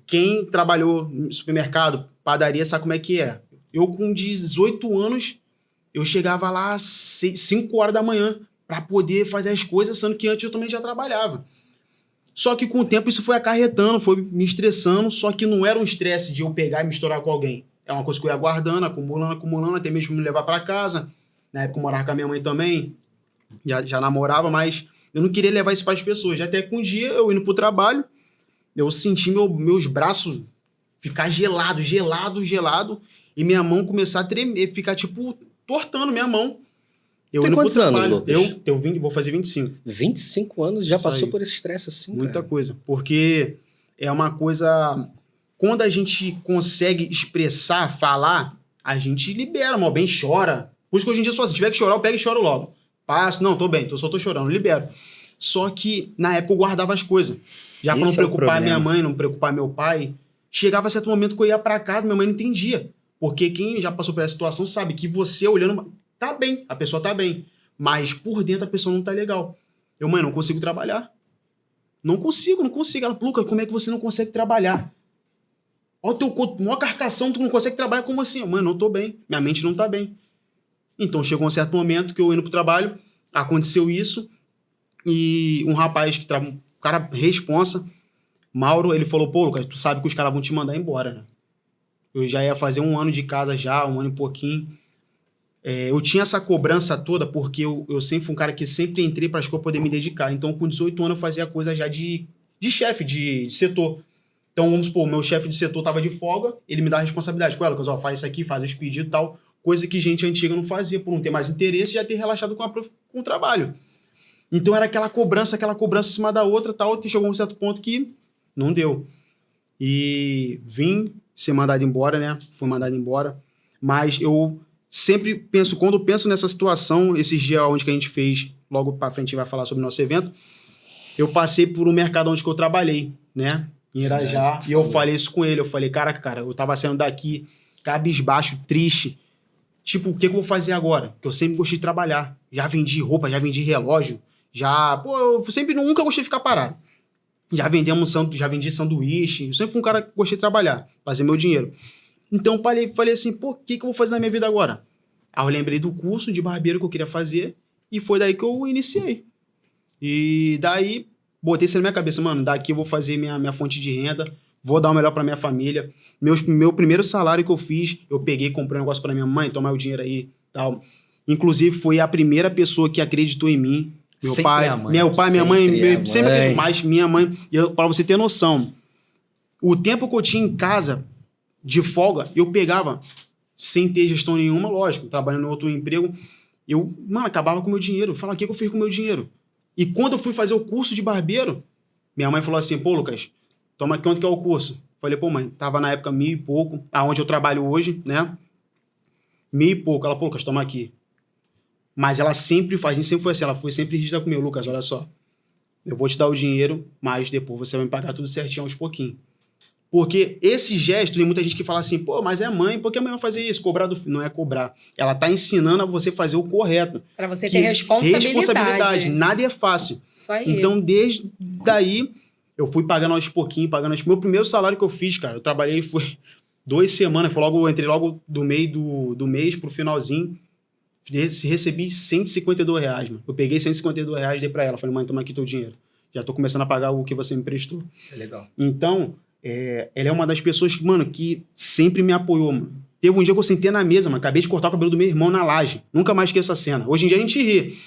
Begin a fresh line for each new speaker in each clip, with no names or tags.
Quem trabalhou no supermercado, padaria, sabe como é que é. Eu, com 18 anos, eu chegava lá às 5 horas da manhã para poder fazer as coisas, sendo que antes eu também já trabalhava. Só que com o tempo isso foi acarretando, foi me estressando, só que não era um estresse de eu pegar e me estourar com alguém. É uma coisa que eu ia guardando, acumulando, até mesmo me levar para casa. Na época eu morava com a minha mãe também, já namorava, mas eu não queria levar isso para as pessoas. Até que um dia, eu indo pro trabalho, eu senti meus braços ficar gelado, e minha mão começar a tremer, ficar tipo tortando minha mão. Eu
Tem
indo pro
quantos anos,
trabalho.
Lucas?
Vou fazer 25.
25 anos, já
Isso
passou
aí.
por esse estresse assim,
Muita
cara?
coisa. Porque é uma coisa... Quando a gente consegue expressar, falar, a gente libera, mal bem chora. Por isso que hoje em dia, só se tiver que chorar, eu pego e choro logo. Passo, não, tô bem, só tô chorando, libero. Só que na época eu guardava as coisas. Já pra não
Esse é o
preocupar minha
problema.
mãe, não preocupar meu pai. Chegava certo momento que eu ia pra casa, minha mãe não entendia. Porque quem já passou por essa situação sabe que você olhando, tá bem, a pessoa tá bem. Mas por dentro a pessoa não tá legal. Eu, mãe, não consigo trabalhar. Não consigo. Ela, Lucas, como é que você não consegue trabalhar? Olha o teu corpo, maior carcação, tu não consegue trabalhar como assim? Mãe, não tô bem. Minha mente não tá bem. Então chegou um certo momento que eu indo pro trabalho, aconteceu isso, e um rapaz um cara responsa, Mauro, ele falou, pô, Lucas, tu sabe que os caras vão te mandar embora, né? Eu já ia fazer 1 ano de casa já, 1 ano e pouquinho. Eu tinha essa cobrança toda porque eu sempre fui um cara que sempre entrei para as coisas poder me dedicar. Então, com 18 anos, eu fazia coisa já de chefe, de setor. Então, vamos supor, meu chefe de setor tava de folga, ele me dá a responsabilidade. Lucas, ó, faz isso aqui, faz os pedidos e tal. Coisa que gente antiga não fazia, por não ter mais interesse e já ter relaxado com o trabalho. Então, era aquela cobrança em cima da outra tal, e chegou a um certo ponto que não deu. E vim ser mandado embora, né? Fui mandado embora. Mas eu sempre penso, quando eu penso nessa situação, esses dias onde que a gente fez, logo pra frente a gente vai falar sobre o nosso evento, eu passei por um mercado onde que eu trabalhei, né? Em Irajá, e eu falei isso com ele. Eu falei, cara, eu tava saindo daqui cabisbaixo, triste. Tipo, o que eu vou fazer agora? Porque eu sempre gostei de trabalhar. Já vendi roupa, já vendi relógio, eu sempre nunca gostei de ficar parado. Já vendi sanduíche, eu sempre fui um cara que gostei de trabalhar, fazer meu dinheiro. Então, falei assim, pô, o que eu vou fazer na minha vida agora? Aí eu lembrei do curso de barbeiro que eu queria fazer, e foi daí que eu iniciei. E daí, botei isso na minha cabeça, mano, daqui eu vou fazer minha fonte de renda, vou dar o melhor pra minha família. Meu primeiro salário que eu fiz, eu peguei, comprei um negócio pra minha mãe, toma o dinheiro aí, tal. Inclusive, foi a primeira pessoa que acreditou em mim. Meu pai, minha mãe, sempre acreditou, mas minha mãe, pra você ter noção, o tempo que eu tinha em casa, de folga, eu pegava, sem ter gestão nenhuma, lógico, trabalhando em outro emprego, acabava com o meu dinheiro. Eu falava, o que eu fiz com o meu dinheiro? E quando eu fui fazer o curso de barbeiro, minha mãe falou assim, pô, Lucas, toma aqui, quanto que é o curso? Falei, pô, mãe, tava na época 1.000 e pouco, aonde eu trabalho hoje, né? 1.000 e pouco. Ela, pô, Lucas, toma aqui. Mas ela sempre faz, a gente sempre foi assim, ela foi sempre rígida comigo, Lucas, olha só, eu vou te dar o dinheiro, mas depois você vai me pagar tudo certinho aos pouquinhos. Porque esse gesto, tem muita gente que fala assim, pô, mas é mãe, por que a mãe vai fazer isso? Cobrar do filho? Não é cobrar. Ela tá ensinando a você fazer o correto.
Pra você ter responsabilidade.
Nada é fácil.
Isso aí.
Então, desde daí, eu fui pagando aos pouquinhos, Meu primeiro salário que eu fiz, cara, eu trabalhei, foi 2 semanas, eu entrei logo do meio do mês pro finalzinho, recebi R$152, mano. Eu peguei R$152, dei pra ela, falei, mãe, toma aqui teu dinheiro. Já tô começando a pagar o que você me prestou.
Isso é legal.
Então, ela é uma das pessoas que, mano, que sempre me apoiou, mano. Teve um dia que eu sentei na mesa, mano, acabei de cortar o cabelo do meu irmão na laje. Nunca mais esqueço essa cena. Hoje em dia a gente ri.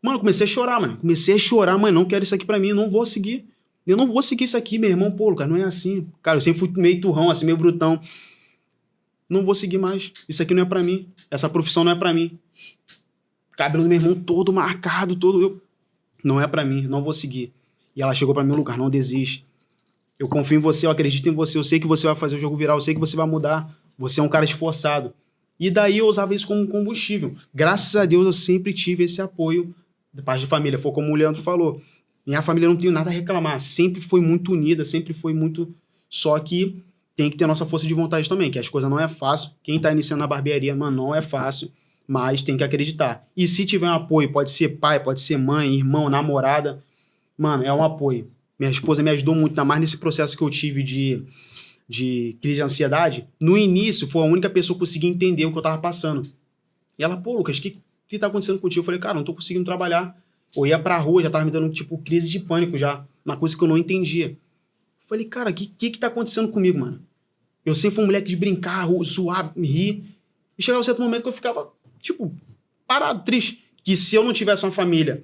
Mano, comecei a chorar, mãe, não quero isso aqui pra mim, não vou seguir. Eu não vou seguir isso aqui, meu irmão, pô, cara, não é assim. Cara, eu sempre fui meio turrão, assim, meio brutão. Não vou seguir mais. Isso aqui não é pra mim. Essa profissão não é pra mim. Cabelo do meu irmão todo marcado, não é pra mim, não vou seguir. E ela chegou pra mim, Lucas, não desiste. Eu confio em você, eu acredito em você, eu sei que você vai fazer o jogo virar, eu sei que você vai mudar. Você é um cara esforçado. E daí eu usava isso como combustível. Graças a Deus eu sempre tive esse apoio da parte de família. Foi como o Leandro falou. Minha família não tem nada a reclamar. Sempre foi muito unida, sempre foi muito... Só que tem que ter a nossa força de vontade também, que as coisas não é fácil. Quem tá iniciando na barbearia, mano, não é fácil, mas tem que acreditar. E se tiver um apoio, pode ser pai, pode ser mãe, irmão, namorada, mano, é um apoio. Minha esposa me ajudou muito, ainda mais nesse processo que eu tive de crise de ansiedade. No início, foi a única pessoa que conseguia entender o que eu tava passando. E ela, pô, Lucas, o que tá acontecendo contigo? Eu falei, cara, não tô conseguindo trabalhar. Eu ia pra rua, já tava me dando, tipo, crise de pânico já. Uma coisa que eu não entendia. Eu falei, cara, o que tá acontecendo comigo, mano? Eu sempre fui um moleque de brincar, zoar, rir. E chegava um certo momento que eu ficava, tipo, parado, triste. Que se eu não tivesse uma família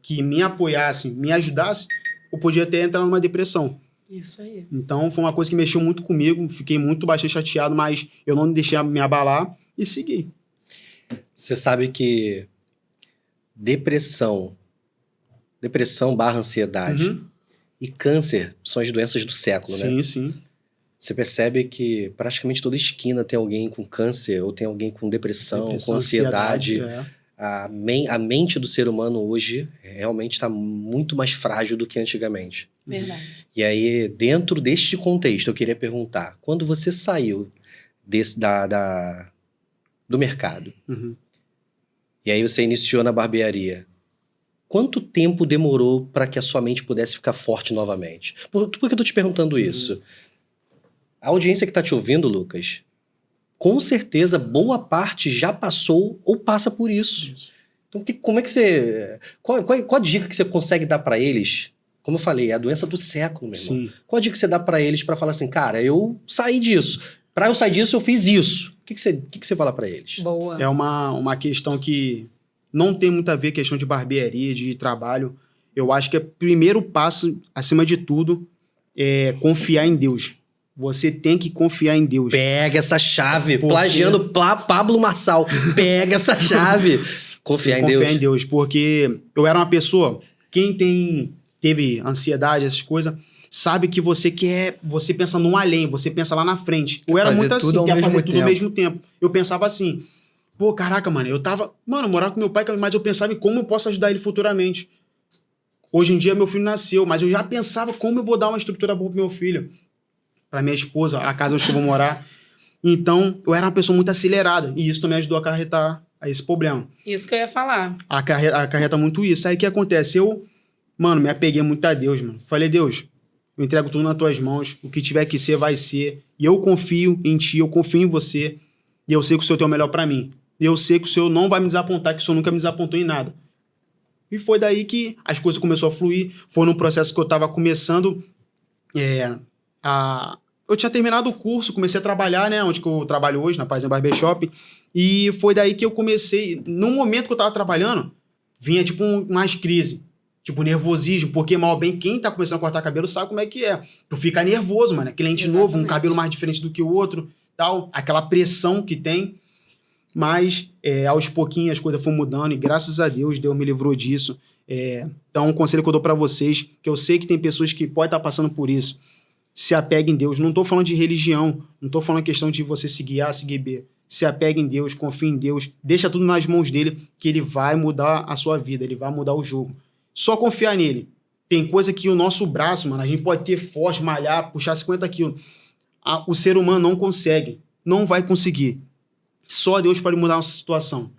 que me apoiasse, me ajudasse, eu podia até entrar numa depressão.
Isso aí.
Então, foi uma coisa que mexeu muito comigo. Fiquei bastante chateado, mas eu não deixei me abalar e segui.
Você sabe que depressão / ansiedade e câncer são as doenças do século, né?
Sim, sim.
Você percebe que praticamente toda esquina tem alguém com câncer ou tem alguém com depressão com ansiedade. A mente do ser humano hoje realmente está muito mais frágil do que antigamente.
Verdade.
E aí, dentro deste contexto, eu queria perguntar, quando você saiu do mercado, e aí você iniciou na barbearia, quanto tempo demorou para que a sua mente pudesse ficar forte novamente? Por que eu tô te perguntando isso? A audiência que tá te ouvindo, Lucas, com certeza boa parte já passou ou passa por isso. Então, como é que você... Qual a dica que você consegue dar para eles? Como eu falei, é a doença do século, meu irmão.
Sim.
Qual a dica que você dá para eles para falar assim, cara, eu saí disso. Para eu sair disso, eu fiz isso. O que você fala para eles?
Boa.
É uma questão que não tem muito a ver com questão de barbearia, de trabalho. Eu acho que o primeiro passo, acima de tudo, é confiar em Deus. Você tem que confiar em Deus.
Pega essa chave, plagiando Pablo Marçal. Pega essa chave. Confiar em Deus.
Confiar em Deus, porque eu era uma pessoa, quem teve ansiedade, essas coisas, sabe que você pensa no além, você pensa lá na frente. Eu era muito assim, quer fazer tudo ao mesmo tempo. Eu pensava assim, pô, caraca, mano, morar com meu pai, mas eu pensava em como eu posso ajudar ele futuramente. Hoje em dia, meu filho nasceu, mas eu já pensava como eu vou dar uma estrutura boa pro meu filho, pra minha esposa, a casa onde eu vou morar. Então, eu era uma pessoa muito acelerada, e isso também ajudou a acarretar a esse problema.
Isso que eu ia falar.
Acarreta muito isso. Aí o que acontece? Eu, mano, me apeguei muito a Deus, mano. Falei, Deus, eu entrego tudo nas tuas mãos, o que tiver que ser, vai ser. E eu confio em ti, eu confio em você, e eu sei que o Senhor tem o melhor pra mim. E eu sei que o Senhor não vai me desapontar, que o Senhor nunca me desapontou em nada. E foi daí que as coisas começaram a fluir. Foi num processo que eu tava começando eu tinha terminado o curso, comecei a trabalhar, né, onde que eu trabalho hoje, na Paz Barbershop, e foi daí que eu comecei, no momento que eu tava trabalhando, vinha tipo umas crises, tipo nervosismo, porque mal bem quem tá começando a cortar cabelo sabe como é que é. Tu fica nervoso, mano, cliente novo, um cabelo mais diferente do que o outro, tal, aquela pressão que tem, mas aos pouquinhos as coisas foram mudando e graças a Deus me livrou disso. Então um conselho que eu dou pra vocês, que eu sei que tem pessoas que podem estar passando por isso, se apegue em Deus. Não tô falando de religião, não tô falando questão de você seguir A, seguir B. Se apegue em Deus, confie em Deus, deixa tudo nas mãos dele, que ele vai mudar a sua vida, ele vai mudar o jogo. Só confiar nele. Tem coisa que o nosso braço, mano, a gente pode ter forte, malhar, puxar 50 quilos. O ser humano não consegue, não vai conseguir. Só Deus pode mudar a nossa situação.